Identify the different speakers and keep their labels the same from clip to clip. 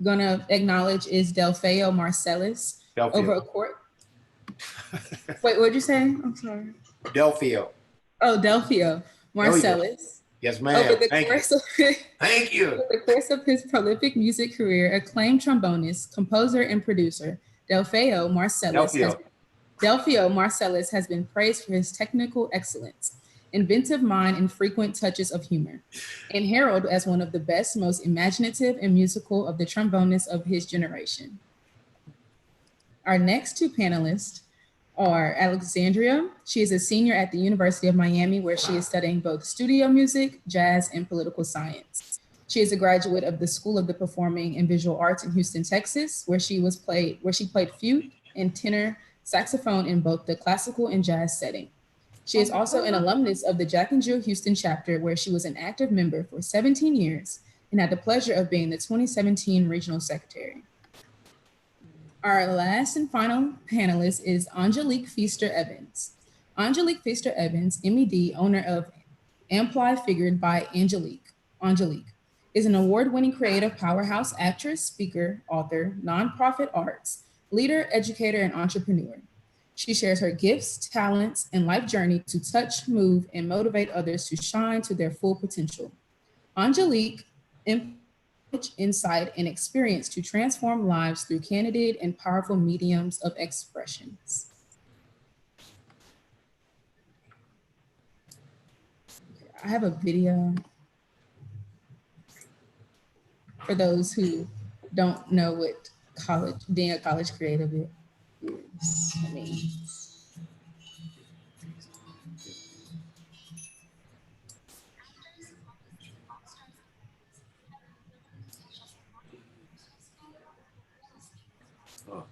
Speaker 1: gonna acknowledge is Delfeo Marcellus over a
Speaker 2: Delfio.
Speaker 1: court. Wait, what'd you say? I'm sorry.
Speaker 2: Delfio.
Speaker 1: Oh, Delfeo
Speaker 2: Oh, yeah.
Speaker 1: Marcellus.
Speaker 2: Yes,
Speaker 1: Over
Speaker 2: ma'am.
Speaker 1: the
Speaker 2: Thank you.
Speaker 1: course of
Speaker 2: Thank you.
Speaker 1: over the course of his prolific music career, acclaimed trombonist, composer, and producer, Delfeo Marcellus has
Speaker 2: Delfio.
Speaker 1: Delfio Marcellus has been praised for his technical excellence, inventive mind, and frequent touches of humor, and heralded as one of the best, most imaginative, and musical of the trombonists of his generation. Our next two panelists are Alexandria. She is a senior at the University of Miami, where she is studying both studio music, jazz, and political science. She is a graduate of the School of the Performing and Visual Arts in Houston, Texas, where she played flute and tenor saxophone in both the classical and jazz setting. She is also an alumnus of the Jack and Jill Houston chapter, where she was an active member for 17 years and had the pleasure of being the 2017 regional secretary. Our last and final panelist is Angelique Feaster Evans. Angelique Feaster Evans, MED, owner of Amply Figured by Angelique, is an award-winning creative powerhouse actress, speaker, author, nonprofit arts, leader, educator, and entrepreneur. She shares her gifts, talents, and life journey to touch, move, and motivate others to shine to their full potential. Angelique insight and experience to transform lives through candid and powerful mediums of expressions. I have a video for those who don't know what being a college creative is. I mean,
Speaker 2: Oh.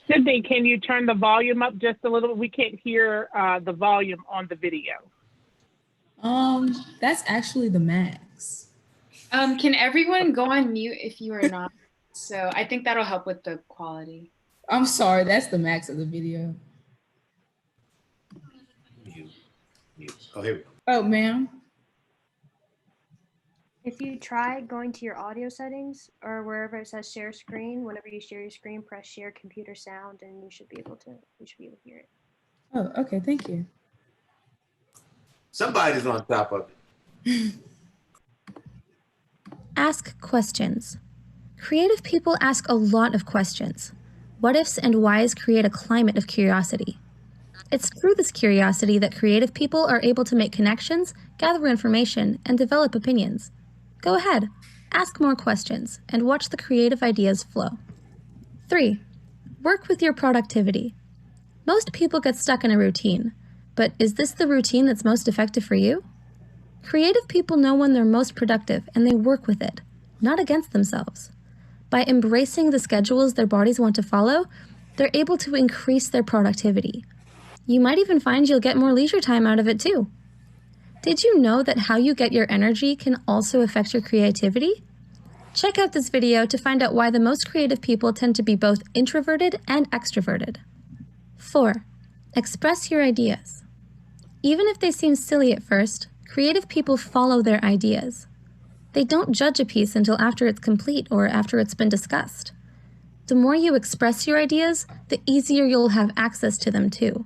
Speaker 3: Sydney, can you turn the volume up just a little? We can't hear the volume on the video.
Speaker 1: that's actually the max.
Speaker 4: Can everyone go on mute if you are not? So I think that'll help with the quality.
Speaker 1: I'm sorry, that's the max of the video.
Speaker 2: Oh, here we go.
Speaker 1: Oh, ma'am.
Speaker 5: If you try going to your audio settings or wherever it says share screen, whenever you share your screen, press share computer sound and you should be able to hear it.
Speaker 1: Oh, okay, thank you.
Speaker 2: Somebody's on top of it.
Speaker 6: Ask questions. Creative people ask a lot of questions. What ifs and whys create a climate of curiosity. It's through this curiosity that creative people are able to make connections, gather information, and develop opinions. Go ahead, ask more questions, and watch the creative ideas flow. 3. Work with your productivity. Most people get stuck in a routine, but is this the routine that's most effective for you? Creative people know when they're most productive, and they work with it, not against themselves. By embracing the schedules their bodies want to follow, they're able to increase their productivity. You might even find you'll get more leisure time out of it too. Did you know that how you get your energy can also affect your creativity? Check out this video to find out why the most creative people tend to be both introverted and extroverted. 4. Express your ideas. Even if they seem silly at first, creative people follow their ideas. They don't judge a piece until after it's complete or after it's been discussed. The more you express your ideas, the easier you'll have access to them too.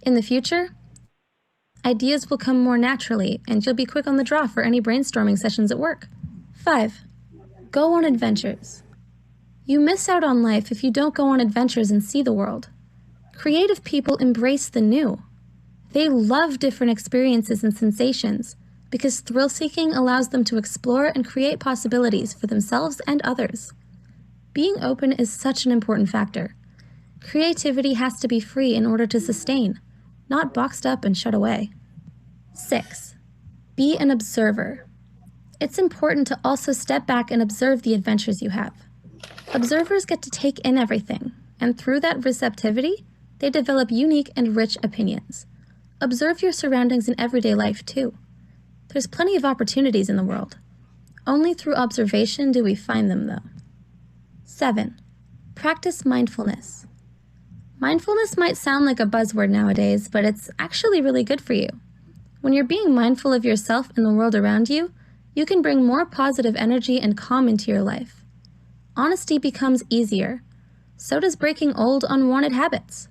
Speaker 6: In the future, ideas will come more naturally, and you'll be quick on the draw for any brainstorming sessions at work. 5. Go on adventures. You miss out on life if you don't go on adventures and see the world. Creative people embrace the new. They love different experiences and sensations, because thrill seeking allows them to explore and create possibilities for themselves and others. Being open is such an important factor. Creativity has to be free in order to sustain, not boxed up and shut away. 6. Be an observer. It's important to also step back and observe the adventures you have. Observers get to take in everything, and through that receptivity, they develop unique and rich opinions. Observe your surroundings in everyday life, too. There's plenty of opportunities in the world. Only through observation do we find them, though. 7. Practice mindfulness. Mindfulness might sound like a buzzword nowadays, but it's actually really good for you. When you're being mindful of yourself and the world around you, you can bring more positive energy and calm into your life. Honesty becomes easier. So does breaking old, unwanted habits.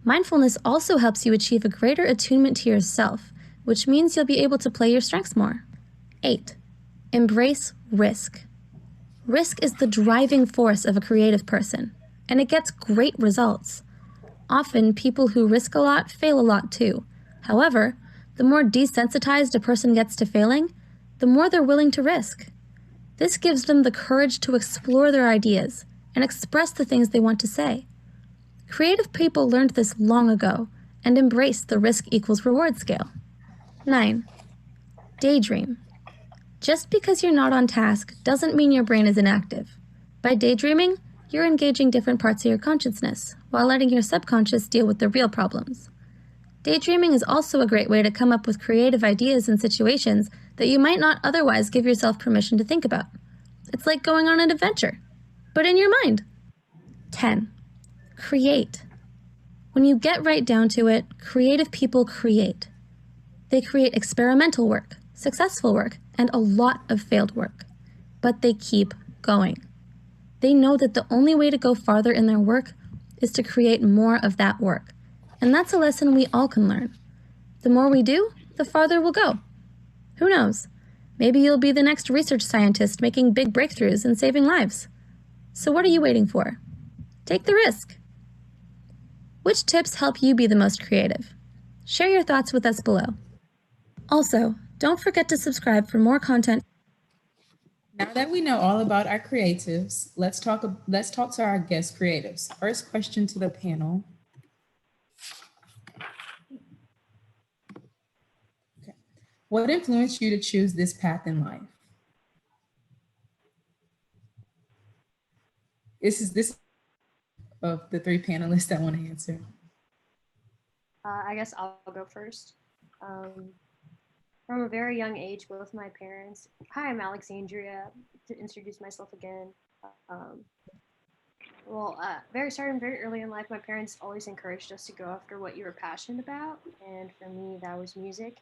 Speaker 6: Mindfulness also helps you achieve a greater attunement to yourself, which means you'll be able to play your strengths more. 8. Embrace risk. Risk is the driving force of a creative person, and it gets great results. Often, people who risk a lot fail a lot too. However, the more desensitized a person gets to failing, the more they're willing to risk. This gives them the courage to explore their ideas and express the things they want to say. Creative people learned this long ago and embraced the risk equals reward scale. 9. Daydream. Just because you're not on task doesn't mean your brain is inactive. By daydreaming, you're engaging different parts of your consciousness while letting your subconscious deal with the real problems. Daydreaming is also a great way to come up with creative ideas and situations that you might not otherwise give yourself permission to think about. It's like going on an adventure, but in your mind. 10. Create. When you get right down to it, creative people create. They create experimental work, successful work, and a lot of failed work. But they keep going. They know that the only way to go farther in their work is to create more of that work. And that's a lesson we all can learn. The more we do, the farther we'll go. Who knows? Maybe you'll be the next research scientist making big breakthroughs and saving lives. So what are you waiting for? Take the risk. Which tips help you be the most creative? Share your thoughts with us below. Also, don't forget to subscribe for more content.
Speaker 1: Now that we know all about our creatives, let's talk to our guest creatives. First question to the panel. Okay. What influenced you to choose this path in life? This is of the three panelists that want to answer.
Speaker 5: I guess I'll go first. From a very young age, both my parents, hi, I'm Alexandria, to introduce myself again. Starting very early in life, my parents always encouraged us to go after what you were passionate about. And for me, that was music.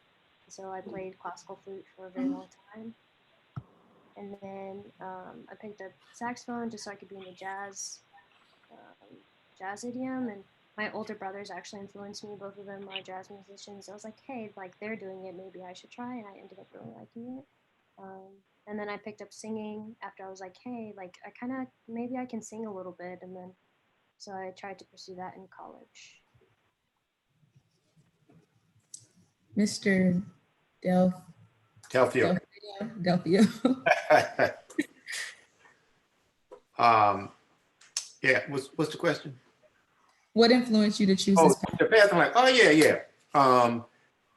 Speaker 5: So I played classical flute for a very long time. And then I picked up saxophone just so I could be in the jazz idiom. And my older brothers actually influenced me. Both of them are jazz musicians. I was like, hey, like they're doing it, maybe I should try. And I ended up really liking it. And then I picked up singing after I was like, hey, like maybe I can sing a little bit. And then, so I tried to pursue that in college.
Speaker 1: Mr.
Speaker 2: Delphio. Yeah, what's the question?
Speaker 1: What influenced you to choose this path?
Speaker 2: The path. I'm like,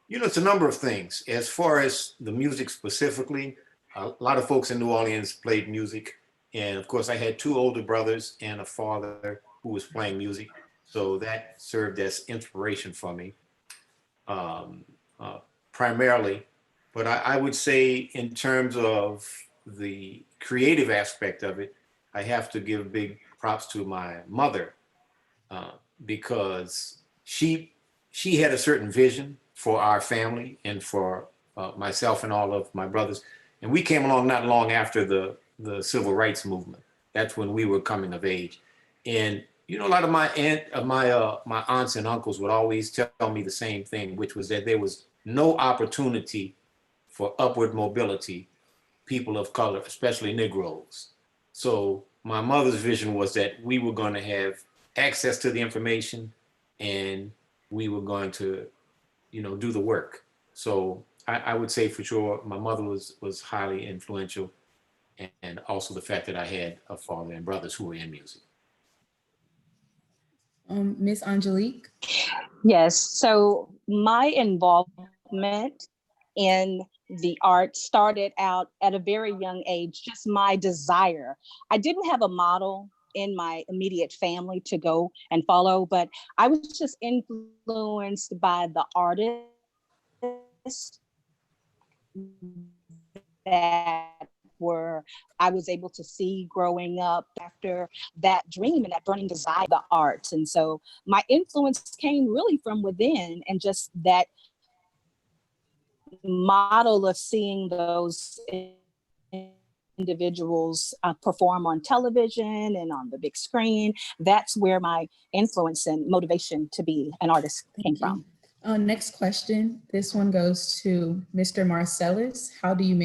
Speaker 2: it's a number of things. As far as the music specifically, a lot of folks in New Orleans played music. And of course, I had two older brothers and a father who was playing music. So that served as inspiration for me, primarily. But I would say in terms of the creative aspect of it, I have to give big props to my mother. Because she had a certain vision for our family and for myself and all of my brothers. And we came along not long after the civil rights movement. That's when we were coming of age. And, a lot of my aunts and uncles would always tell me the same thing, which was that there was no opportunity for upward mobility, people of color, especially Negroes. So my mother's vision was that we were going to have access to the information and we were going to, do the work. So I would say for sure my mother was highly influential, and also the fact that I had a father and brothers who were in music.
Speaker 1: Miss Angelique?
Speaker 7: Yes. So my involvement in the art started out at a very young age, just my desire. I didn't have a model in my immediate family to go and follow, but I was just influenced by the artists that were I was able to see growing up after that dream and that burning desire, the arts. And so my influence came really from within, and just that model of seeing those individuals perform on television and on the big screen. That's where my influence and motivation to be an artist came from.
Speaker 1: Next question. This one goes to Mr. Marcellus. How do you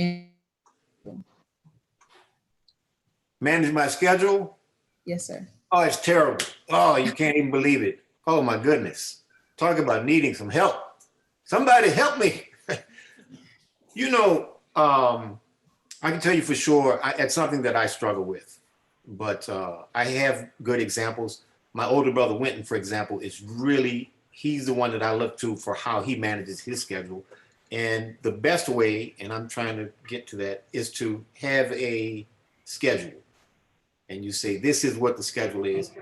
Speaker 2: Manage my schedule?
Speaker 1: Yes, sir.
Speaker 2: Oh, it's terrible. Oh, you can't even believe it. Oh my goodness. Talk about needing some help. Somebody help me. You know, I can tell you for sure, it's something that I struggle with, but I have good examples. My older brother, Winton, for example, he's the one that I look to for how he manages his schedule. And the best way, and I'm trying to get to that, is to have a schedule. And you say, this is what the schedule is,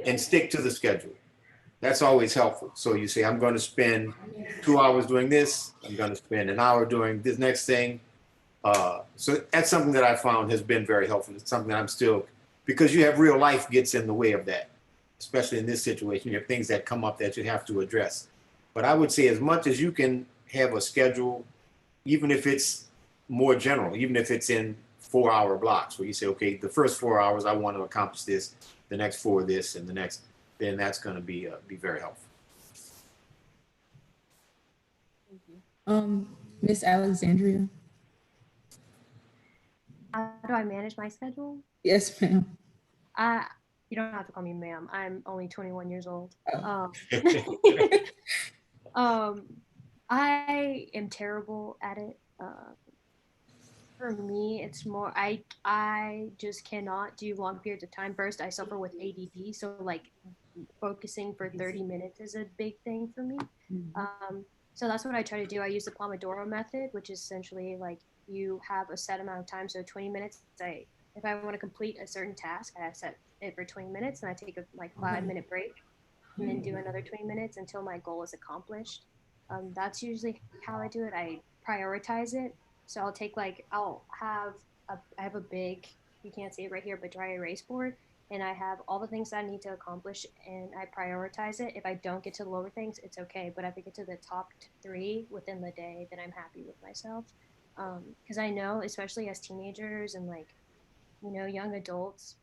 Speaker 2: and stick to the schedule. That's always helpful. So you say, I'm going to spend 2 hours doing this. I'm going to spend an hour doing this next thing. So that's something that I found has been very helpful. It's something that I'm still, because you have real life gets in the way of that, especially in this situation. You have things that come up that you have to address. But I would say as much as you can have a schedule, even if it's more general, even if it's in 4-hour blocks where you say, okay, the first 4 hours I want to accomplish this, the next 4 this, and the next, then that's going to be very helpful.
Speaker 1: Miss Alexandria?
Speaker 5: How do I manage my schedule?
Speaker 1: Yes, ma'am.
Speaker 5: You don't have to call me ma'am. I'm only 21 years old.
Speaker 1: Oh.
Speaker 5: I am terrible at it. For me, it's more, I just cannot do long periods of time. First, I suffer with ADD, so like focusing for 30 minutes is a big thing for me. So that's what I try to do. I use the Pomodoro method, which is essentially like you have a set amount of time. So 20 minutes, if I want to complete a certain task, I set it for 20 minutes and I take a 5-minute break and then do another 20 minutes until my goal is accomplished. That's usually how I do it. I prioritize it. So I'll take I have a big, you can't see it right here, but dry erase board. And I have all the things that I need to accomplish and I prioritize it. If I don't get to the lower things, it's okay. But if I get to the top 3 within the day, then I'm happy with myself. Because I know, especially as teenagers and young adults,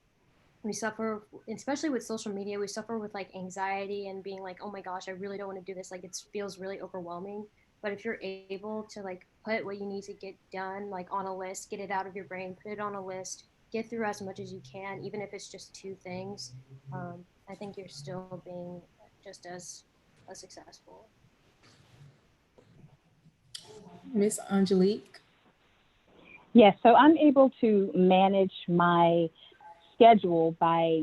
Speaker 5: we suffer, especially with social media, we suffer with anxiety and being like, oh my gosh, I really don't want to do this. It feels really overwhelming. But if you're able to put what you need to get done on a list, get it out of your brain, put it on a list, get through as much as you can, even if it's just 2 things, I think you're still being just as successful.
Speaker 1: Miss Angelique?
Speaker 7: Yes, so I'm able to manage my schedule by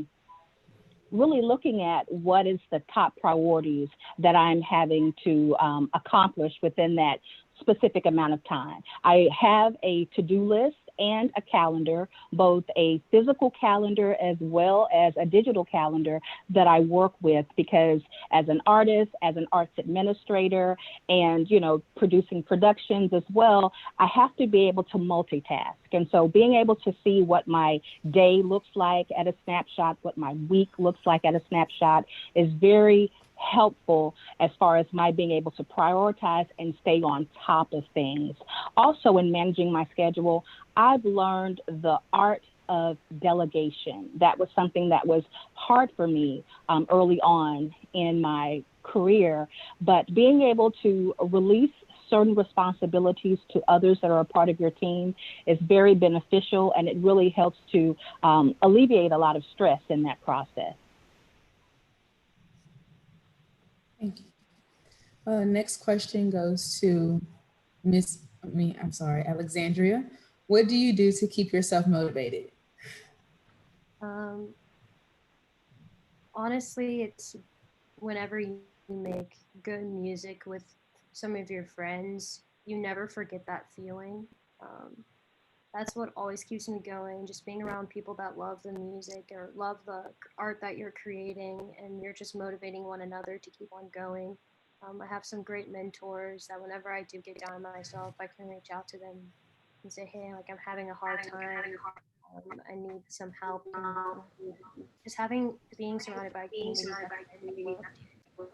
Speaker 7: really looking at what is the top priorities that I'm having to accomplish within that specific amount of time. I have a to-do list and a calendar, both a physical calendar as well as a digital calendar that I work with, because as an artist, as an arts administrator, and producing productions as well, I have to be able to multitask. And so being able to see what my day looks like at a snapshot, what my week looks like at a snapshot, is very helpful as far as my being able to prioritize and stay on top of things. Also, in managing my schedule, I've learned the art of delegation. That was something that was hard for me early on in my career, but being able to release certain responsibilities to others that are a part of your team is very beneficial, and it really helps to alleviate a lot of stress in that process.
Speaker 1: Thank you. Next question goes to Alexandria, what do you do to keep yourself motivated?
Speaker 5: Honestly, it's whenever you make good music with some of your friends, you never forget that feeling. That's what always keeps me going, just being around people that love the music or love the art that you're creating, and you're just motivating one another to keep on going. I have some great mentors that whenever I do get down myself, I can reach out to them and say, hey, like I'm having a hard time. I need some help. And just being surrounded by a community that I really love.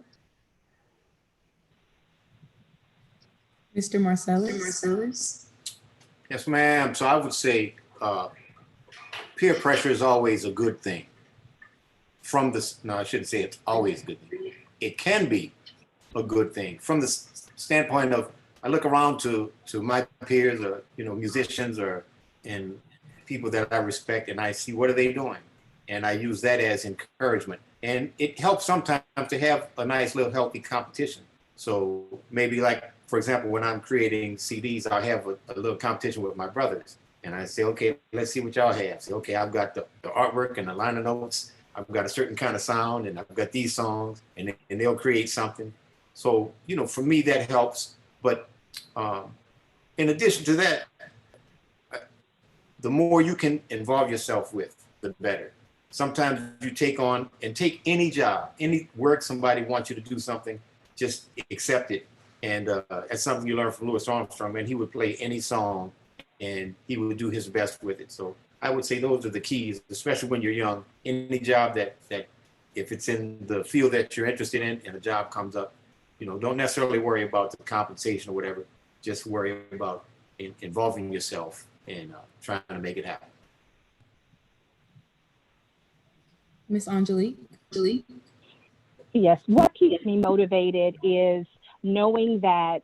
Speaker 1: Mr. Marcellus?
Speaker 2: Yes, ma'am. So I would say peer pressure is always a good thing. No, I shouldn't say it's always a good thing. It can be a good thing from the standpoint of I look around to my peers or musicians and people that I respect, and I see what are they doing, and I use that as encouragement. And it helps sometimes to have a nice little healthy competition. So maybe like, for example, when I'm creating CDs, I'll have a little competition with my brothers. And I say, okay, let's see what y'all have. Say, okay, I've got the artwork and the liner notes. I've got a certain kind of sound, and I've got these songs, and they'll create something. So, for me, that helps. But in addition to that, the more you can involve yourself with, the better. Sometimes you take any job, any work somebody wants you to do something, just accept it. And that's something you learn from Louis Armstrong, man. He would play any song and he would do his best with it. So I would say those are the keys, especially when you're young. Any job that if it's in the field that you're interested in and a job comes up, don't necessarily worry about the compensation or whatever. Just worry about involving yourself and trying to make it happen.
Speaker 1: Miss Angelique?
Speaker 7: Yes, what keeps me motivated is knowing that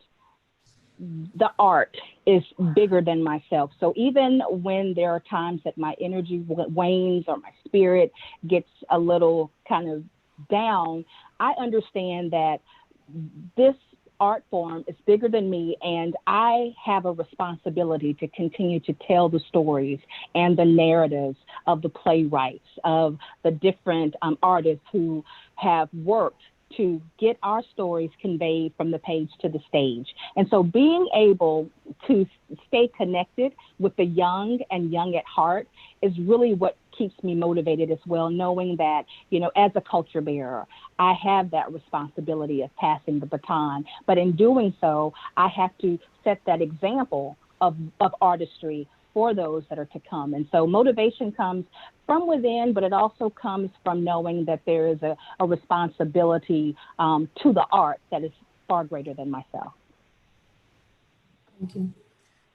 Speaker 7: the art is bigger than myself. So even when there are times that my energy wanes or my spirit gets a little kind of down, I understand that this art form is bigger than me, and I have a responsibility to continue to tell the stories and the narratives of the playwrights, of the different artists who have worked to get our stories conveyed from the page to the stage. And so being able to stay connected with the young and young at heart is really what keeps me motivated as well, knowing that, as a culture bearer, I have that responsibility of passing the baton. But in doing so, I have to set that example of artistry for those that are to come. And so motivation comes from within, but it also comes from knowing that there is a responsibility to the art that is far greater than myself.
Speaker 1: Thank you.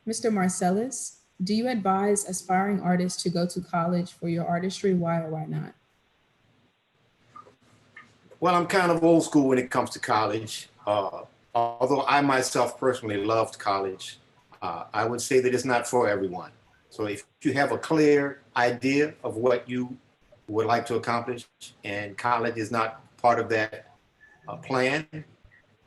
Speaker 1: Mr. Marcellus, do you advise aspiring artists to go to college for your artistry? Why or why not?
Speaker 2: Well, I'm kind of old school when it comes to college. Although I myself personally loved college, I would say that it's not for everyone. So if you have a clear idea of what you would like to accomplish and college is not part of that plan,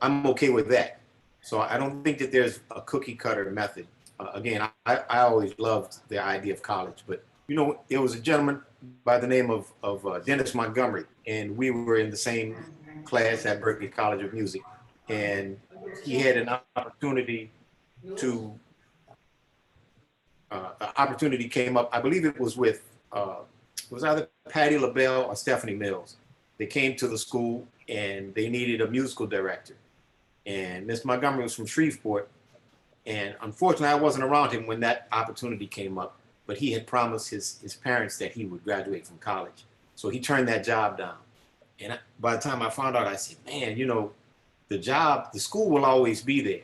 Speaker 2: I'm okay with that. So I don't think that there's a cookie cutter method. Again, I always loved the idea of college, but it was a gentleman by the name of Dennis Montgomery, and we were in the same class at Berklee College of Music, and he had an opportunity to opportunity came up. I believe it was with it was either Patti LaBelle or Stephanie Mills. They came to the school and they needed a musical director, and Miss Montgomery was from Shreveport, and unfortunately I wasn't around him when that opportunity came up, but he had promised his parents that he would graduate from college, so he turned that job down. And by the time I found out, I said, man, the school will always be there,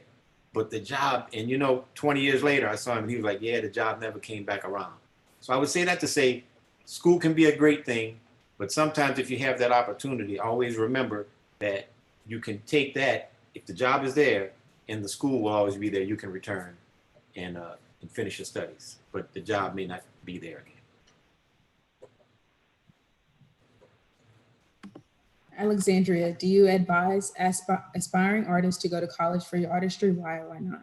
Speaker 2: but the job, and 20 years later, I saw him and he was like, yeah, the job never came back around. So I would say that to say, school can be a great thing, but sometimes if you have that opportunity, always remember that you can take that, if the job is there and the school will always be there, you can return and finish your studies, but the job may not be there again.
Speaker 1: Alexandria, do you advise aspiring artists to go to college for your artistry? Why or why not?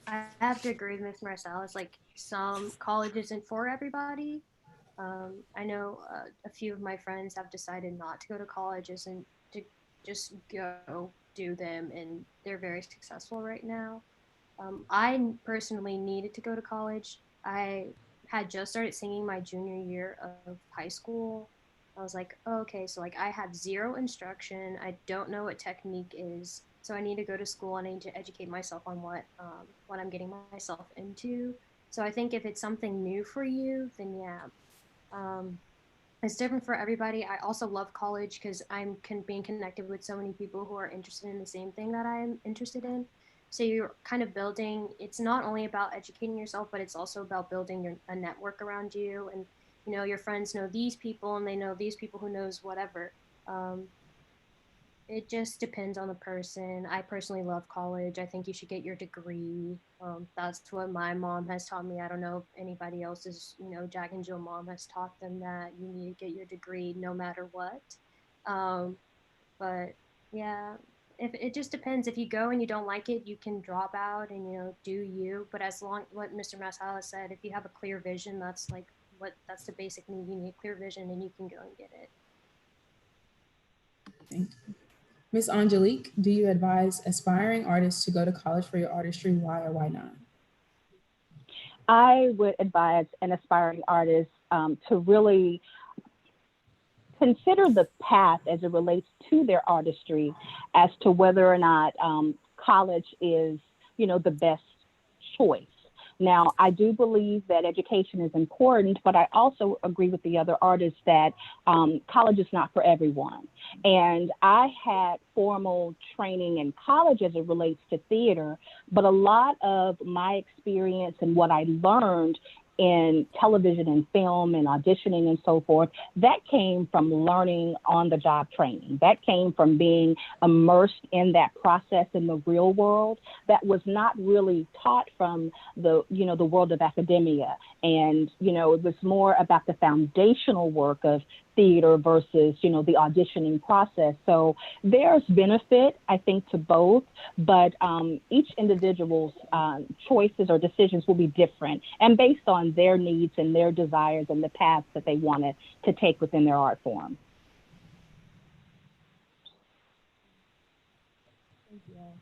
Speaker 5: I have to agree with Miss Marcellus. Like some college isn't for everybody. I know a few of my friends have decided not to go to colleges and to just go do them, and they're very successful right now. I personally needed to go to college. I had just started singing my junior year of high school. I was like, oh, okay, so like I have zero instruction. I don't know what technique is, so I need to go to school and I need to educate myself on what I'm getting myself into. So I think if it's something new for you, then yeah, um, it's different for everybody. I also love college because being connected with so many people who are interested in the same thing that I'm interested in. So you're kind of building. It's not only about educating yourself, but it's also about building a network around you, and your friends know these people, and they know these people who knows whatever. Um, it just depends on the person. I personally love college. I think you should get your degree. That's what my mom has taught me. I don't know if anybody else's, Jack and Jill mom has taught them that you need to get your degree no matter what. Um, but yeah, if it just depends. If you go and you don't like it, you can drop out and do you. But as long what Mr. Masala said, if you have a clear vision, that's the basic need. You need a clear vision, and you can go and get it.
Speaker 1: Thank you. Miss Angelique, do you advise aspiring artists to go to college for your artistry? Why or why not?
Speaker 7: I would advise an aspiring artist to really consider the path as it relates to their artistry as to whether or not college is, the best choice. Now, I do believe that education is important, but I also agree with the other artists that college is not for everyone. And I had formal training in college as it relates to theater, but a lot of my experience and what I learned in television and film and auditioning and so forth, that came from learning on the job training. That came from being immersed in that process in the real world that was not really taught from the world of academia. And, it was more about the foundational work of theater versus, the auditioning process. So there's benefit, I think, to both, but each individual's choices or decisions will be different and based on their needs and their desires and the paths that they want to take within their art form.
Speaker 1: Thank you all.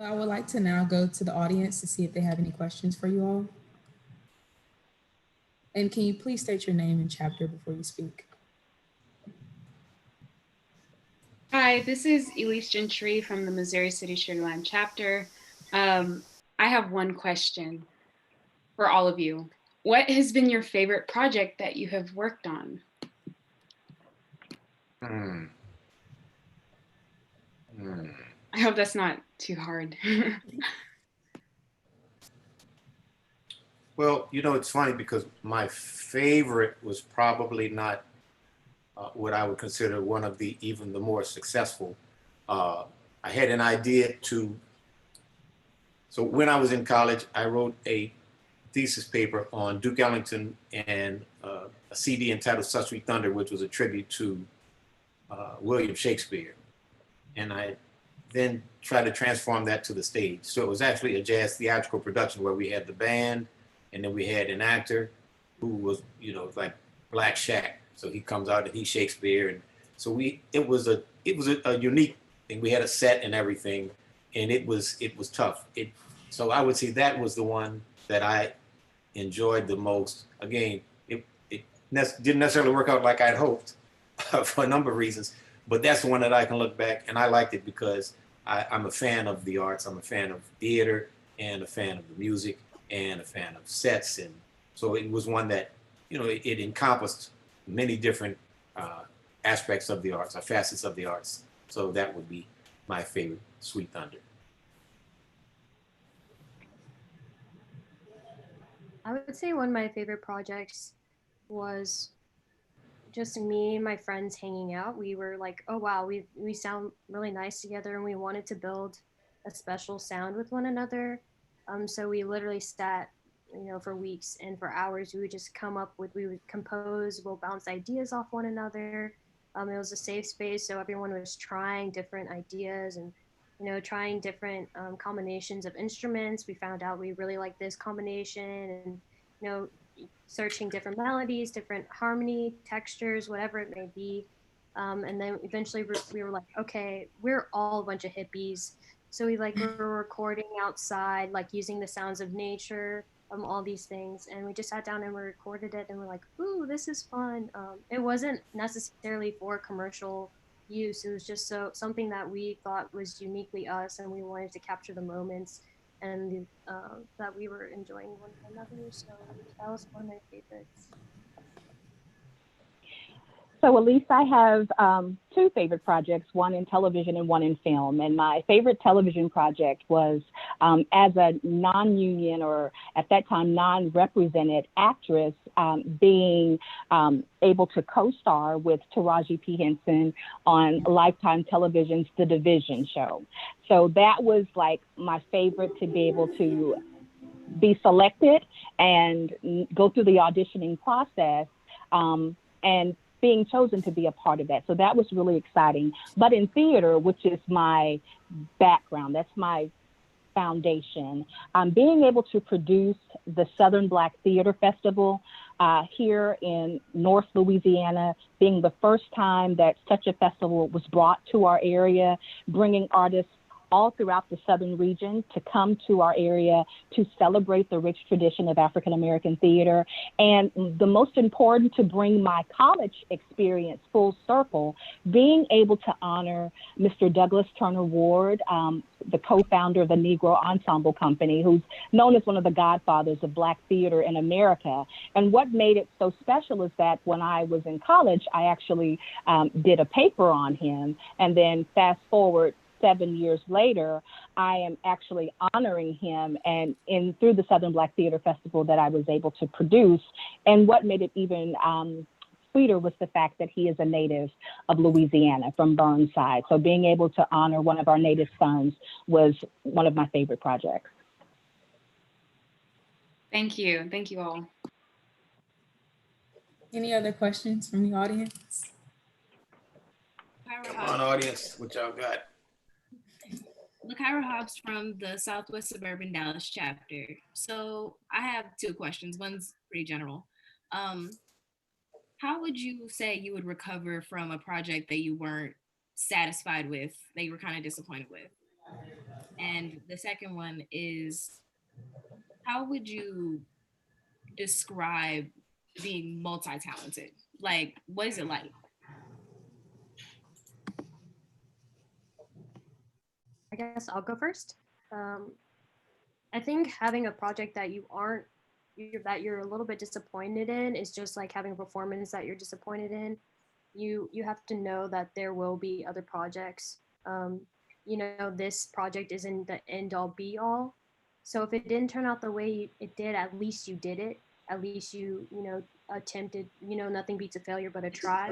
Speaker 1: I would like to now go to the audience to see if they have any questions for you all. And can you please state your name and chapter before you speak?
Speaker 4: Hi, this is Elise Gentry from the Missouri City Sugarland chapter. I have one question for all of you. What has been your favorite project that you have worked on? I hope that's not too hard.
Speaker 2: Well, it's funny because my favorite was probably not what I would consider one of even the more successful. I had an idea so when I was in college, I wrote a thesis paper on Duke Ellington and a CD entitled Such Sweet Thunder, which was a tribute to William Shakespeare. And I then tried to transform that to the stage. So it was actually a jazz theatrical production where we had the band, and then we had an actor who was, like Black Shaq. So he comes out and he's Shakespeare. And so it was a unique thing. We had a set and everything, and it was tough. So I would say that was the one that I enjoyed the most. Again, it didn't necessarily work out like I'd hoped for a number of reasons, but that's the one that I can look back, and I liked it because I'm a fan of the arts. I'm a fan of theater and a fan of the music and a fan of sets. And so it was one that, it encompassed many different aspects of the arts, or facets of the arts. So that would be my favorite, Sweet Thunder.
Speaker 5: I would say one of my favorite projects was just me and my friends hanging out. We were like, oh wow, we sound really nice together, and we wanted to build a special sound with one another. So we literally sat, for weeks and for hours. We would compose, we'll bounce ideas off one another. It was a safe space, so everyone was trying different ideas, and you know, trying different combinations of instruments. We found out we really like this combination, and you know, searching different melodies, different harmony, textures, whatever it may be. And then eventually we were like, okay, we're all a bunch of hippies. So we like were recording outside, like using the sounds of nature, all these things. And we just sat down and we recorded it and we're like, ooh, this is fun. It wasn't necessarily for commercial use. It was just something that we thought was uniquely us, and we wanted to capture the moments and that we were enjoying one another. So that was one of my favorites.
Speaker 7: So, Elise, I have two favorite projects, one in television and one in film. And my favorite television project was as a non-union, or at that time non-represented actress, being able to co-star with Taraji P. Henson on Lifetime Television's The Division show. So that was like my favorite, to be able to be selected and go through the auditioning process, and being chosen to be a part of that. So that was really exciting. But in theater, which is my background, that's my foundation, being able to produce the Southern Black Theater Festival here in North Louisiana, being the first time that such a festival was brought to our area, bringing artists all throughout the Southern region to come to our area to celebrate the rich tradition of African American theater. And the most important, to bring my college experience full circle, being able to honor Mr. Douglas Turner Ward, the co-founder of the Negro Ensemble Company, who's known as one of the godfathers of Black theater in America. And what made it so special is that when I was in college, I actually did a paper on him. And then fast forward 7 years later, I am actually honoring him and through the Southern Black Theater Festival that I was able to produce. And what made it even sweeter was the fact that he is a native of Louisiana, from Burnside. So being able to honor one of our native sons was one of my favorite projects.
Speaker 4: Thank you. Thank you all.
Speaker 1: Any other questions from the audience?
Speaker 2: Come on, audience, what y'all got?
Speaker 8: Lakaira Hobbs from the Southwest Suburban Dallas chapter. So I have two questions. One's pretty general. How would you say you would recover from a project that you weren't satisfied with, that you were kind of disappointed with? And the second one is, how would you describe being multi-talented? Like, what is it like?
Speaker 5: I guess I'll go first. I think having a project that you're a little bit disappointed in is just like having a performance that you're disappointed in. You have to know that there will be other projects. You know, this project isn't the end all be all. So if it didn't turn out the way it did, at least you did it. At least you know, attempted. You know, nothing beats a failure but a try.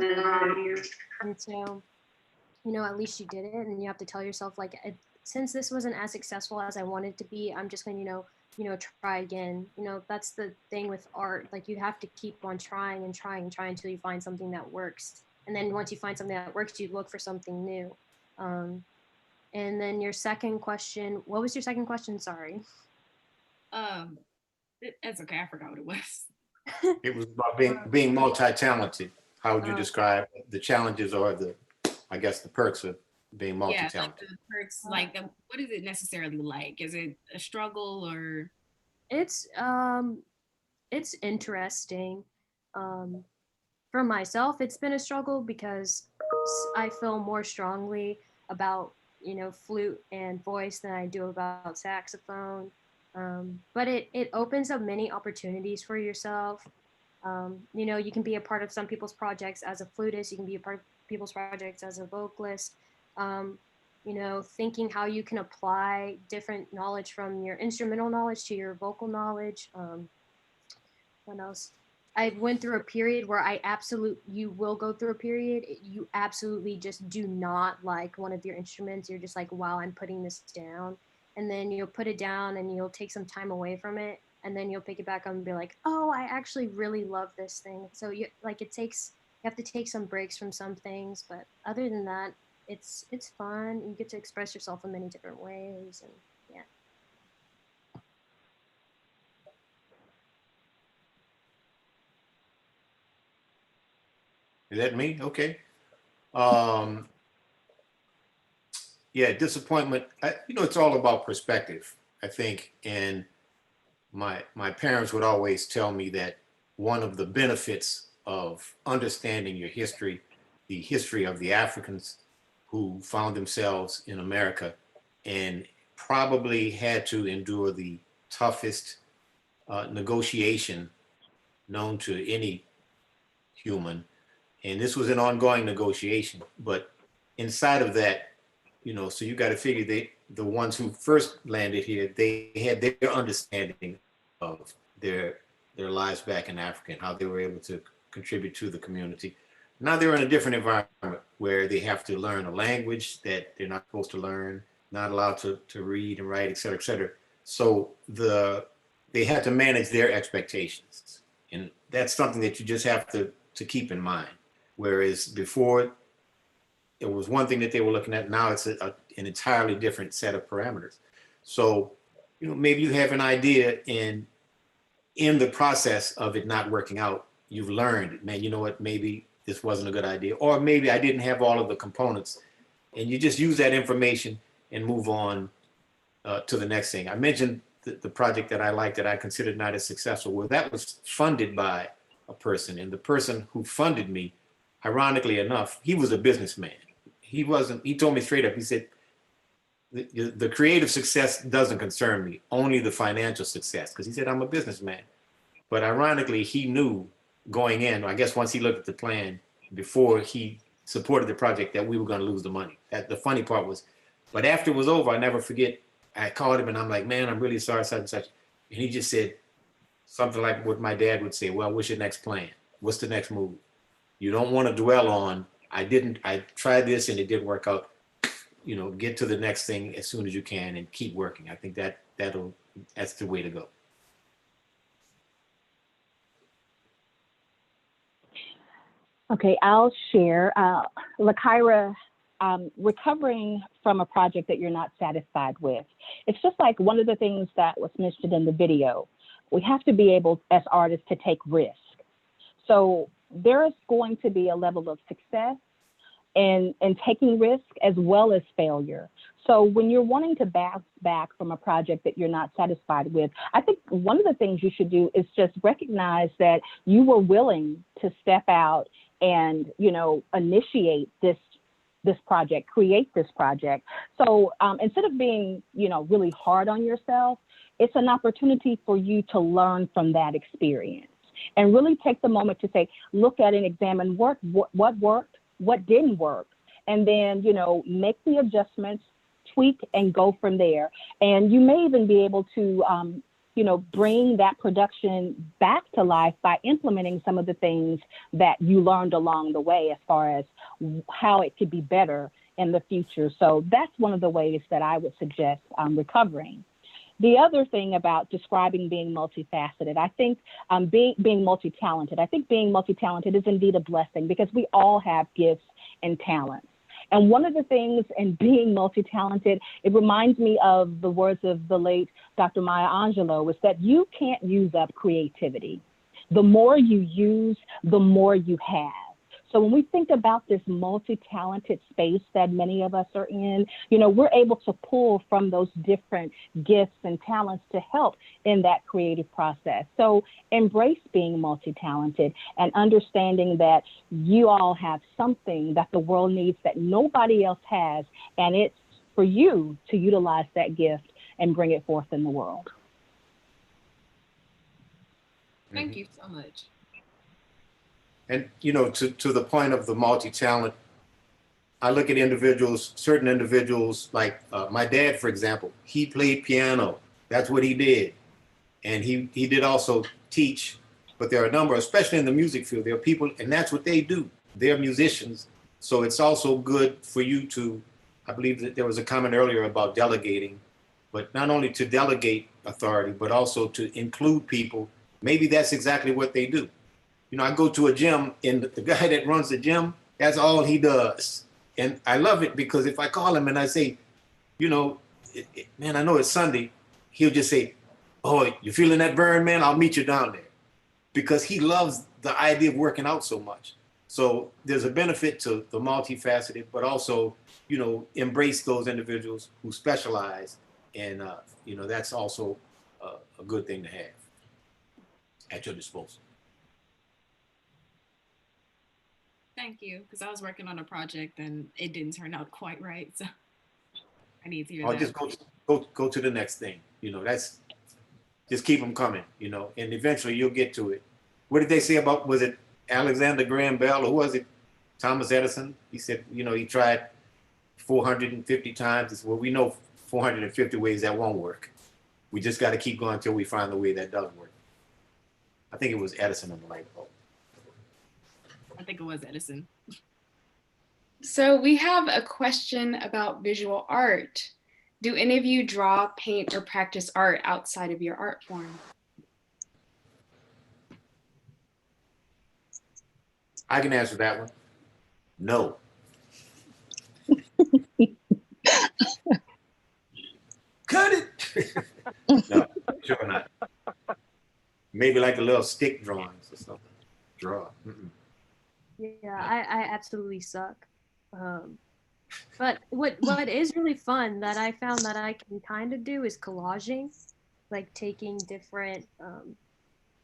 Speaker 5: And so, you know, at least you did it, and you have to tell yourself, like, since this wasn't as successful as I wanted to be, I'm just going to, you know, try again. You know, that's the thing with art. Like, you have to keep on trying and trying and trying until you find something that works. And then once you find something that works, you look for something new. And then your second question, what was your second question? Sorry.
Speaker 8: That's okay. I forgot what it was.
Speaker 2: It was about being multi-talented. How would you describe the challenges or the perks of being multi-talented?
Speaker 8: Yeah, like the perks, what is it necessarily like? Is it a struggle or?
Speaker 5: It's interesting. For myself, it's been a struggle because I feel more strongly about, you know, flute and voice than I do about saxophone. But it opens up many opportunities for yourself. You know, you can be a part of some people's projects as a flutist. You can be a part of people's projects as a vocalist. You know, thinking how you can apply different knowledge from your instrumental knowledge to your vocal knowledge. What else? I went through a period where you will go through a period, you absolutely just do not like one of your instruments. You're just like, wow, I'm putting this down. And then you'll put it down and you'll take some time away from it. And then you'll pick it back up and be like, oh, I actually really love this thing. So you have to take some breaks from some things. But other than that, it's fun. You get to express yourself in many different ways, and yeah.
Speaker 2: Is that me? Okay. Yeah, disappointment. It's all about perspective, I think. And my parents would always tell me that one of the benefits of understanding your history, the history of the Africans who found themselves in America and probably had to endure the toughest negotiation known to any human. And this was an ongoing negotiation, but inside of that, so you got to figure the ones who first landed here, they had their understanding of their lives back in Africa and how they were able to contribute to the community. Now they're in a different environment where they have to learn a language that they're not supposed to learn, not allowed to read and write, et cetera, et cetera. So they had to manage their expectations. And that's something that you just have to keep in mind. Whereas before, it was one thing that they were looking at. Now it's an entirely different set of parameters. So, maybe you have an idea, and in the process of it not working out, you've learned, man, you know what, maybe this wasn't a good idea, or maybe I didn't have all of the components, and you just use that information and move on to the next thing. I mentioned the project that I liked that I considered not as successful. Well, that was funded by a person, and the person who funded me, ironically enough, he was a businessman. He told me straight up, he said, the creative success doesn't concern me, only the financial success. Because he said, I'm a businessman. But ironically, he knew going in, I guess once he looked at the plan, before he supported the project, that we were going to lose the money. The funny part was, but after it was over, I never forget, I called him and I'm like, man, I'm really sorry, such and such. And he just said something like what my dad would say, well, what's your next plan? What's the next move? You don't want to dwell on, I tried this and it didn't work out. Get to the next thing as soon as you can and keep working. I think that's the way to go.
Speaker 7: Okay, I'll share. LaKyra, recovering from a project that you're not satisfied with. It's just like one of the things that was mentioned in the video. We have to be able, as artists, to take risk. So there is going to be a level of success and taking risk as well as failure. So when you're wanting to bounce back from a project that you're not satisfied with, I think one of the things you should do is just recognize that you were willing to step out and, initiate this project, create this project. So instead of being, really hard on yourself, it's an opportunity for you to learn from that experience and really take the moment to say, look at and examine what worked, what didn't work, and then, make the adjustments, tweak, and go from there. And you may even be able to, bring that production back to life by implementing some of the things that you learned along the way as far as how it could be better in the future. So that's one of the ways that I would suggest recovering. The other thing about describing being multifaceted, I think being multi-talented, I think being multi-talented is indeed a blessing because we all have gifts and talents. And one of the things in being multi-talented, it reminds me of the words of the late Dr. Maya Angelou, is that you can't use up creativity. The more you use, the more you have. So when we think about this multi-talented space that many of us are in, we're able to pull from those different gifts and talents to help in that creative process. So embrace being multi-talented and understanding that you all have something that the world needs that nobody else has, and it's for you to utilize that gift and bring it forth in the world.
Speaker 8: Thank you so much.
Speaker 2: And, to the point of the multi-talent, I look at certain individuals, like my dad, for example, he played piano. That's what he did. And he did also teach, but there are a number, especially in the music field, there are people, and that's what they do. They're musicians. So it's also good for you to, I believe that there was a comment earlier about delegating, but not only to delegate authority, but also to include people. Maybe that's exactly what they do. I go to a gym and the guy that runs the gym, that's all he does. And I love it because if I call him and I say, you know, man, I know it's Sunday, he'll just say, oh, you feeling that burn, man? I'll meet you down there. Because he loves the idea of working out so much. So there's a benefit to the multifaceted, but also, you know, embrace those individuals who specialize. And, you know, that's also a good thing to have at your disposal.
Speaker 8: Thank you, because I was working on a project and it didn't turn out quite right. So I need to hear
Speaker 2: Or
Speaker 8: that.
Speaker 2: just go to the next thing. You know, that's just keep them coming, you know, and eventually you'll get to it. What did they say about, was it Alexander Graham Bell, or who was it? Thomas Edison? He said, you know, he tried 450 times. He said, well, we know 450 ways that won't work. We just got to keep going until we find the way that does work. I think it was Edison on the light bulb.
Speaker 8: I think it was Edison.
Speaker 4: So we have a question about visual art. Do any of you draw, paint, or practice art outside of your art form?
Speaker 2: I can answer that one. No. Cut it. No, sure not. Maybe like the little stick drawings or something. Draw. Mm-mm.
Speaker 5: Yeah, I absolutely suck. But what is really fun that I found that I can kind of do is collaging, like taking different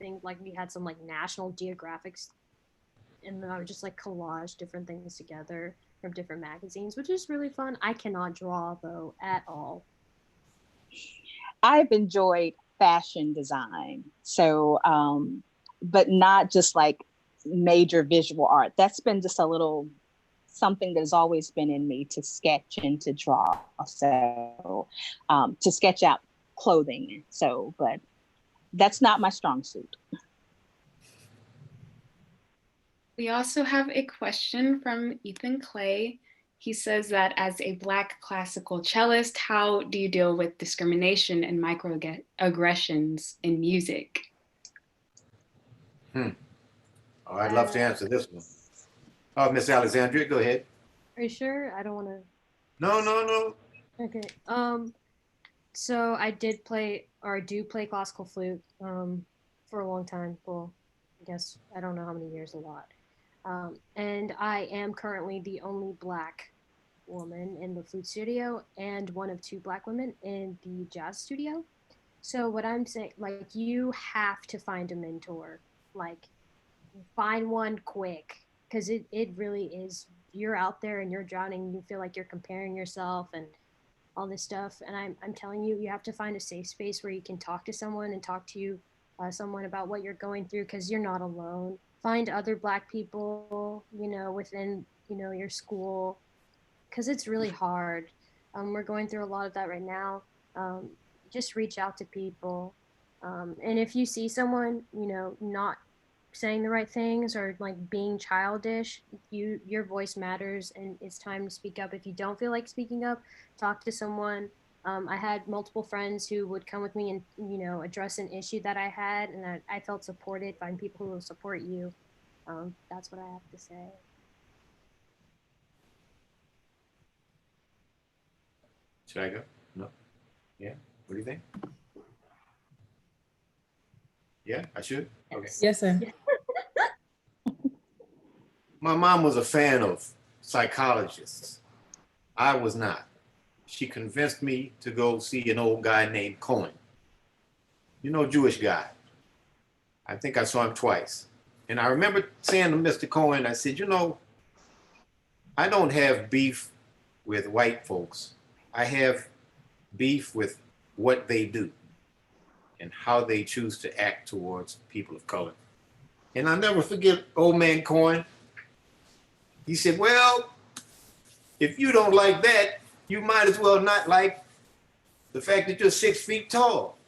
Speaker 5: things. Like we had some like National Geographics, and then I would just like collage different things together from different magazines, which is really fun. I cannot draw though at all.
Speaker 7: I've enjoyed fashion design, so but not just like major visual art. That's been just a little something that has always been in me, to sketch and to draw. So to sketch out clothing. So, but that's not my strong suit.
Speaker 4: We also have a question from Ethan Clay. He says that as a Black classical cellist, how do you deal with discrimination and microaggressions in music?
Speaker 2: Oh, I'd love to answer this one. Oh, Miss Alexandria, go ahead.
Speaker 5: Are you sure? I don't want to.
Speaker 2: No.
Speaker 5: Okay. So I did play, or I do play classical flute for a long time. Well, I guess I don't know how many years, a lot. And I am currently the only Black woman in the flute studio and one of 2 Black women in the jazz studio. So what I'm saying, like, you have to find a mentor, like find one quick, because it really is, you're out there and you're drowning, you feel like you're comparing yourself and all this stuff. And I'm telling you, you have to find a safe space where you can talk to someone and talk to you, someone about what you're going through, because you're not alone. Find other Black people, you know, within, you know, your school, because it's really hard. We're going through a lot of that right now. Just reach out to people. And if you see someone, you know, not saying the right things or like being childish, your voice matters and it's time to speak up. If you don't feel like speaking up, talk to someone. I had multiple friends who would come with me and, you know, address an issue that I had, and I felt supported. Find people who will support you. That's what I have to say.
Speaker 2: Should I go? No? Yeah? What do you think? Yeah, I should? Okay.
Speaker 1: Yes, sir.
Speaker 2: My mom was a fan of psychologists. I was not. She convinced me to go see an old guy named Cohen. You know, Jewish guy. I think I saw him twice. And I remember saying to Mr. Cohen, I said, you know, I don't have beef with white folks. I have beef with what they do and how they choose to act towards people of color. And I'll never forget old man Cohen. He said, well, if you don't like that, you might as well not like the fact that you're 6 feet tall.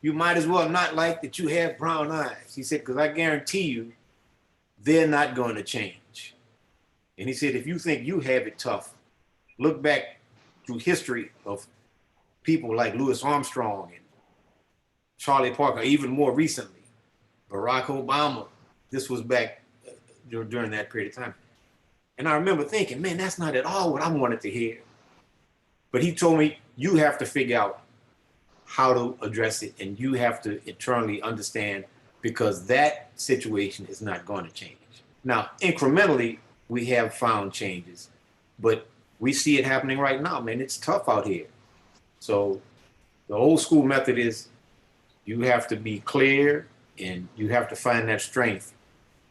Speaker 2: You might as well not like that you have brown eyes. He said, because I guarantee you, they're not going to change. And he said, if you think you have it tough, look back through history of people like Louis Armstrong and Charlie Parker, even more recently, Barack Obama. This was back during that period of time. And I remember thinking, man, that's not at all what I wanted to hear. But he told me, you have to figure out how to address it, and you have to internally understand, because that situation is not going to change. Now, incrementally, we have found changes, but we see it happening right now, man. It's tough out here. So the old school method is you have to be clear and you have to find that strength.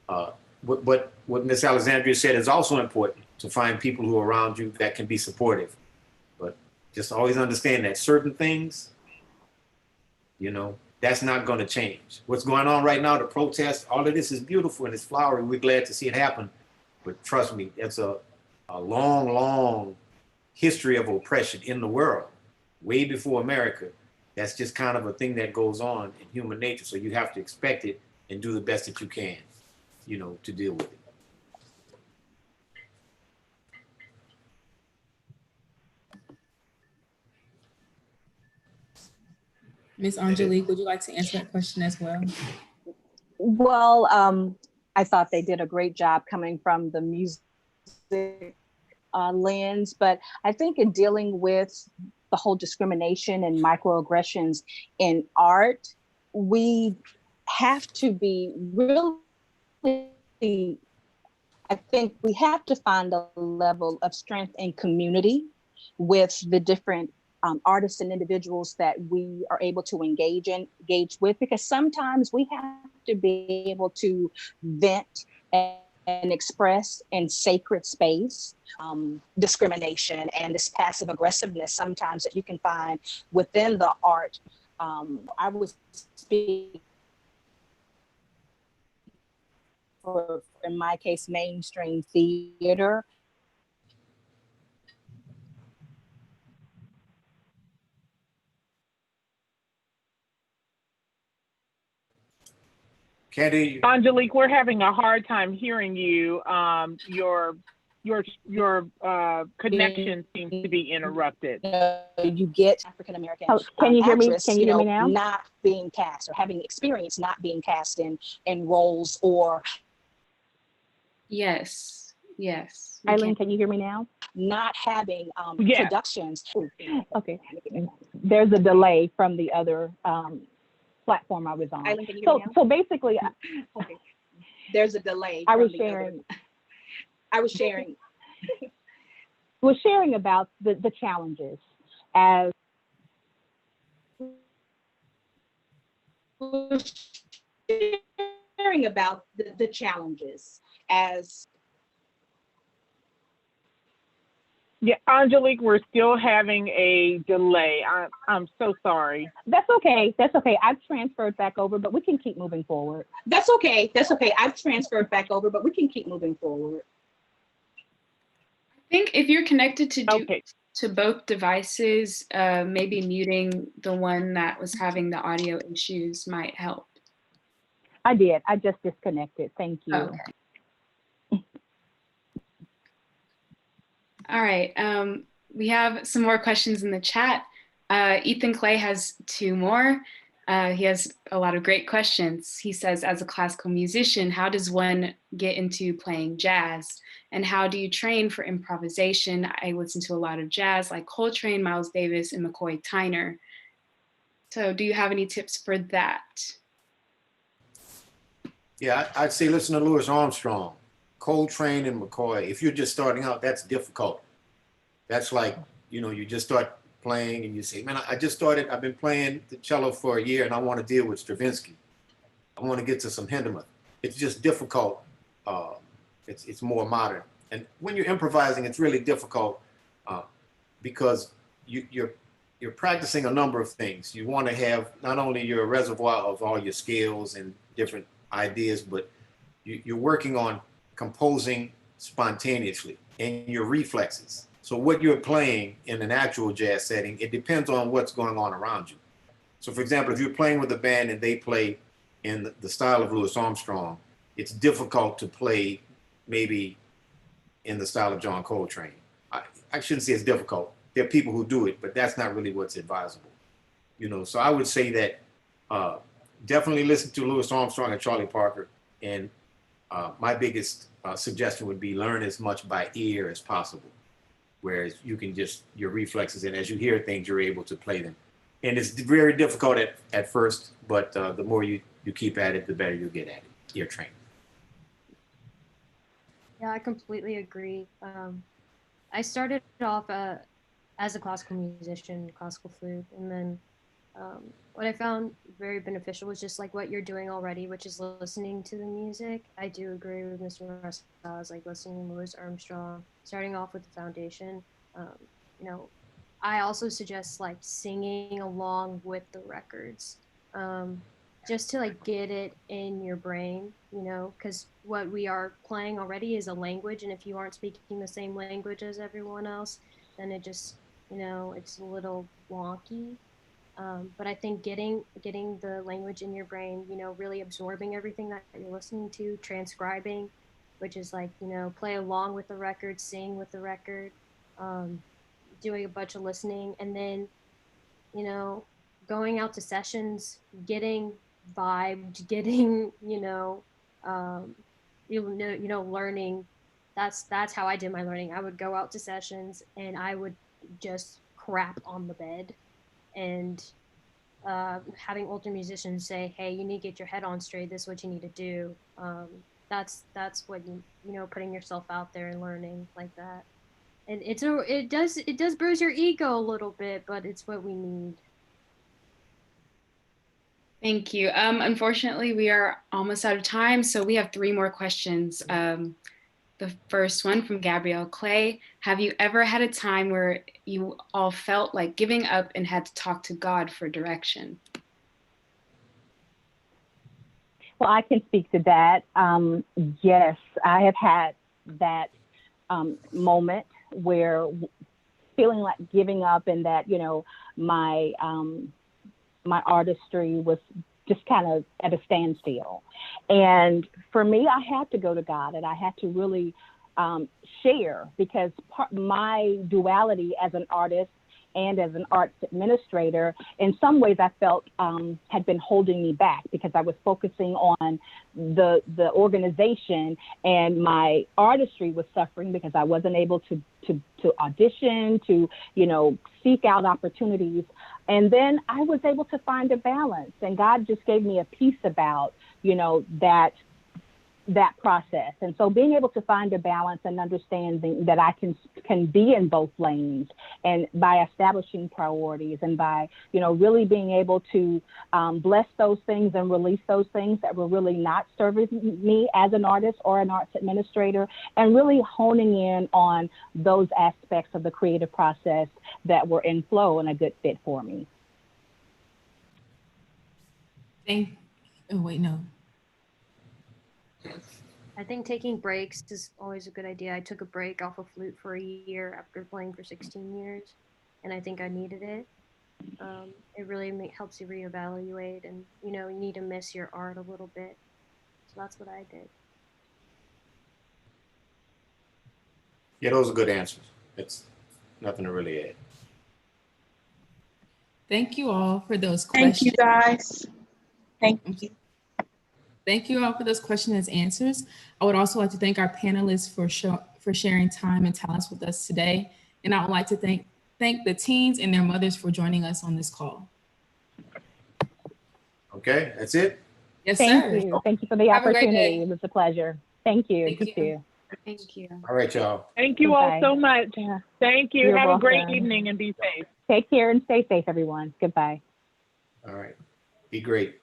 Speaker 2: But what Miss Alexandria said is also important, to find people who are around you that can be supportive. But just always understand that certain things, you know, that's not going to change. What's going on right now, the protests, all of this is beautiful and it's flowery. We're glad to see it happen. But trust me, it's a long, long history of oppression in the world, way before America. That's just kind of a thing that goes on in human nature. So you have to expect it and do the best that you can, you know, to deal with it.
Speaker 1: Ms. Angelique, would you like to answer that question as well?
Speaker 7: Well, I thought they did a great job coming from the music lens, but I think in dealing with the whole discrimination and microaggressions in art, we have to be really, I think we have to find a level of strength and community with the different artists and individuals that we are able to engage with, because sometimes we have to be able to vent and express in sacred space discrimination and this passive aggressiveness sometimes that you can find within the art. I would speak for, in my case, mainstream theater.
Speaker 2: Can't hear you.
Speaker 3: Angelique, we're having a hard time hearing you. Your connection seems to be interrupted.
Speaker 7: You get African American.
Speaker 9: Can you hear me? Can you hear me now?
Speaker 7: Not being cast or having experience not being cast in roles or.
Speaker 4: Yes. Yes.
Speaker 9: Eileen, can you hear me now?
Speaker 7: Not having
Speaker 3: Yes.
Speaker 7: productions.
Speaker 9: Okay. There's a delay from the other platform I was on.
Speaker 7: Eileen, can you hear me now?
Speaker 9: So basically,
Speaker 7: Okay. There's a delay.
Speaker 9: I
Speaker 7: from
Speaker 9: was
Speaker 7: the other-
Speaker 9: sharing.
Speaker 7: I was sharing.
Speaker 9: was sharing about the challenges as
Speaker 7: Sharing about the challenges as.
Speaker 3: Yeah, Angelique, we're still having a delay. I'm so sorry.
Speaker 9: that's okay. That's okay. I've transferred back over, but we can keep moving forward.
Speaker 7: That's okay. That's okay. I've transferred back over, but we can keep moving forward.
Speaker 4: I think if you're connected to
Speaker 3: Okay.
Speaker 4: to both devices, maybe muting the one that was having the audio issues might help.
Speaker 9: I did. I just disconnected. Thank you.
Speaker 4: Okay. All right. We have some more questions in the chat. Ethan Clay has two more. He has a lot of great questions. He says, as a classical musician, how does one get into playing jazz? And how do you train for improvisation? I listen to a lot of jazz like Coltrane, Miles Davis, and McCoy Tyner. So do you have any tips for that?
Speaker 2: Yeah, I'd say listen to Louis Armstrong, Coltrane, and McCoy. If you're just starting out, that's difficult. That's like, you know, you just start playing and you say, man, I just started, I've been playing the cello for a year and I want to deal with Stravinsky. I want to get to some Hindemith. It's just difficult. It's more modern. And when you're improvising, it's really difficult because you're practicing a number of things. You want to have not only your reservoir of all your skills and different ideas, but you're working on composing spontaneously and your reflexes. So what you're playing in an actual jazz setting, it depends on what's going on around you. So for example, if you're playing with a band and they play in the style of Louis Armstrong, it's difficult to play maybe in the style of John Coltrane. I shouldn't say it's difficult. There are people who do it, but that's not really what's advisable. You know, so I would say that definitely listen to Louis Armstrong and Charlie Parker. And my biggest suggestion would be learn as much by ear as possible, whereas you can just, your reflexes, and as you hear things, you're able to play them. And it's very difficult at first, but the more you keep at it, the better you get at it, ear training.
Speaker 5: Yeah, I completely agree. I started off as a classical musician, classical flute, and then what I found very beneficial was just like what you're doing already, which is listening to the music. I do agree with Mr. Marcellus, like listening to Louis Armstrong, starting off with the foundation. You know, I also suggest like singing along with the records, just to like get it in your brain, you know, because what we are playing already is a language, and if you aren't speaking the same language as everyone else, then it just, you know, it's a little wonky. But I think getting the language in your brain, you know, really absorbing everything that you're listening to, transcribing, which is like, you know, play along with the record, sing with the record, doing a bunch of listening, and then, you know, going out to sessions, getting vibed, getting, learning. That's how I did my learning. I would go out to sessions and I would just crap on the bed, and having older musicians say, hey, you need to get your head on straight, this is what you need to do. That's what you know, putting yourself out there and learning like that. And it does bruise your ego a little bit, but it's what we need.
Speaker 4: Thank you. Unfortunately, we are almost out of time, so we have 3 more questions. The first one from Gabrielle Clay. Have you ever had a time where you all felt like giving up and had to talk to God for direction?
Speaker 7: Well, I can speak to that. Yes, I have had that moment where feeling like giving up, and that, you know, my artistry was just kind of at a standstill. And for me, I had to go to God, and I had to really share, because my duality as an artist and as an arts administrator, in some ways I felt had been holding me back, because I was focusing on the organization, and my artistry was suffering because I wasn't able to audition, to, you know, seek out opportunities. And then I was able to find a balance, and God just gave me a peace about, you know, that process. And so being able to find a balance and understanding that I can be in both lanes, and by establishing priorities, and by, you know, really being able to bless those things and release those things that were really not serving me as an artist or an arts administrator, and really honing in on those aspects of the creative process that were in flow and a good fit for me.
Speaker 5: I think taking breaks is always a good idea. I took a break off of flute for a year after playing for 16 years, and I think I needed it. It really helps you reevaluate, and, you know, you need to miss your art a little bit. So that's what I did.
Speaker 2: Yeah, those are good answers. It's nothing to really add.
Speaker 1: Thank you all for those questions.
Speaker 3: Thank you, guys. Thank you.
Speaker 1: Thank you all for those questions and answers. I would also like to thank our panelists for sharing time and talents with us today. And I would like to thank the teens and their mothers for joining us on this call.
Speaker 2: Okay, that's it?
Speaker 1: Yes,
Speaker 7: Thank
Speaker 1: sir.
Speaker 7: you. Thank you for the
Speaker 1: Have a great
Speaker 7: opportunity.
Speaker 1: day.
Speaker 7: It was a pleasure. Thank you.
Speaker 1: Thank you.
Speaker 7: Too.
Speaker 4: Thank you.
Speaker 2: All right, y'all.
Speaker 3: Thank you
Speaker 7: Goodbye.
Speaker 3: all so much.
Speaker 7: Yeah.
Speaker 3: Thank you.
Speaker 7: You're
Speaker 3: Have a great
Speaker 7: welcome.
Speaker 3: evening and be safe.
Speaker 7: Take care and stay safe, everyone. Goodbye.
Speaker 2: All right. Be great.